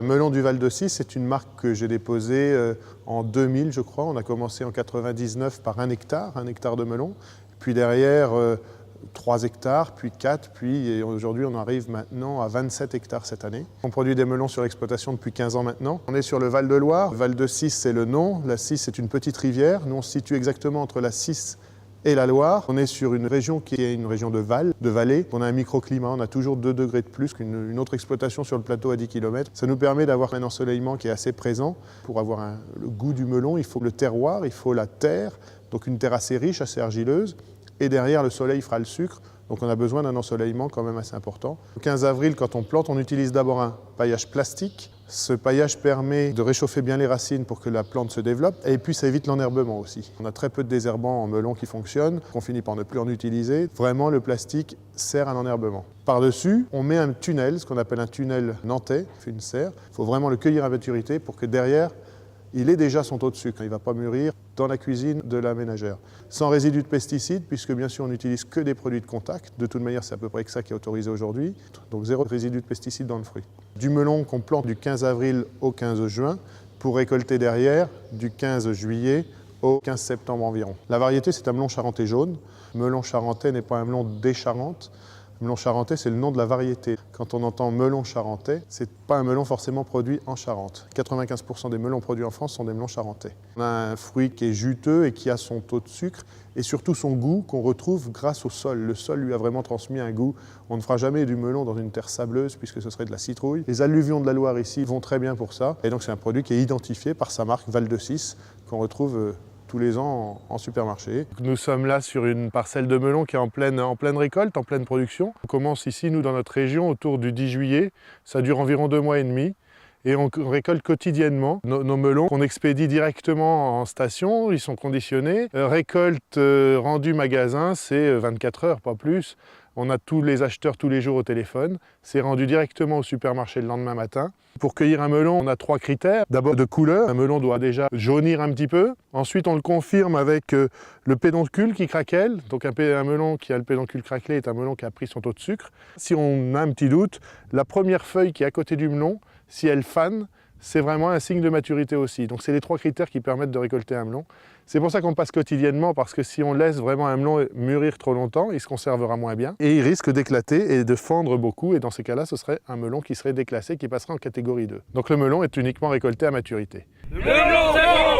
Melon du Val de Cis, c'est une marque que j'ai déposée en 2000, je crois. On a commencé en 99 par 1 hectare de melon. Puis derrière, 3 hectares, puis 4, puis aujourd'hui on arrive maintenant à 27 hectares cette année. On produit des melons sur l'exploitation depuis 15 ans maintenant. On est sur le Val de Loire. Val de Cis, c'est le nom. La Cis, c'est une petite rivière. Nous, on se situe exactement entre la Cis et la Loire. On est sur une région qui est une région de vallée. On a un microclimat, on a toujours 2 degrés de plus qu'une autre exploitation sur le plateau à 10 km. Ça nous permet d'avoir un ensoleillement qui est assez présent. Pour avoir le goût du melon, il faut le terroir, il faut la terre, donc une terre assez riche, assez argileuse. Et derrière, le soleil fera le sucre. Donc on a besoin d'un ensoleillement quand même assez important. Le 15 avril, quand on plante, on utilise d'abord un paillage plastique. Ce paillage permet de réchauffer bien les racines pour que la plante se développe. Et puis ça évite l'enherbement aussi. On a très peu de désherbants en melon qui fonctionnent, qu'on finit par ne plus en utiliser. Vraiment, le plastique sert à l'enherbement. Par-dessus, on met un tunnel, ce qu'on appelle un tunnel nantais, qui fait une serre. Il faut vraiment le cueillir à maturité pour que derrière, il ait déjà son taux de sucre. Il ne va pas mûrir dans la cuisine de la ménagère. Sans résidus de pesticides, puisque bien sûr on n'utilise que des produits de contact. De toute manière, c'est à peu près que ça qui est autorisé aujourd'hui. Donc 0 résidus de pesticides dans le fruit. Du melon qu'on plante du 15 avril au 15 juin pour récolter derrière du 15 juillet au 15 septembre environ. La variété, c'est un melon charentais jaune. Melon charentais n'est pas un melon des Charentes. Melon charentais, c'est le nom de la variété. Quand on entend melon charentais, c'est pas un melon forcément produit en Charente. 95% des melons produits en France sont des melons charentais. On a un fruit qui est juteux et qui a son taux de sucre et surtout son goût qu'on retrouve grâce au sol. Le sol lui a vraiment transmis un goût. On ne fera jamais du melon dans une terre sableuse puisque ce serait de la citrouille. Les alluvions de la Loire ici vont très bien pour ça. Et donc c'est un produit qui est identifié par sa marque Val de Cis qu'on retrouve tous les ans en supermarché. Nous sommes là sur une parcelle de melon qui est en pleine récolte, en pleine production. On commence ici, nous, dans notre région, autour du 10 juillet. Ça dure environ 2 mois et demi. Et on récolte quotidiennement nos melons qu'on expédie directement en station. Ils sont conditionnés. Récolte rendue magasin, c'est 24 heures, pas plus. On a tous les acheteurs tous les jours au téléphone. C'est rendu directement au supermarché le lendemain matin. Pour cueillir un melon, on a 3 critères. D'abord de couleur. Un melon doit déjà jaunir un petit peu. Ensuite, on le confirme avec le pédoncule qui craquelle. Donc un melon qui a le pédoncule craquelé est un melon qui a pris son taux de sucre. Si on a un petit doute, la première feuille qui est à côté du melon, si elle fane, c'est vraiment un signe de maturité aussi. Donc c'est les 3 critères qui permettent de récolter un melon. C'est pour ça qu'on passe quotidiennement, parce que si on laisse vraiment un melon mûrir trop longtemps, il se conservera moins bien. Et il risque d'éclater et de fendre beaucoup. Et dans ces cas-là, ce serait un melon qui serait déclassé, qui passerait en catégorie 2. Donc le melon est uniquement récolté à maturité. Le melon, c'est bon!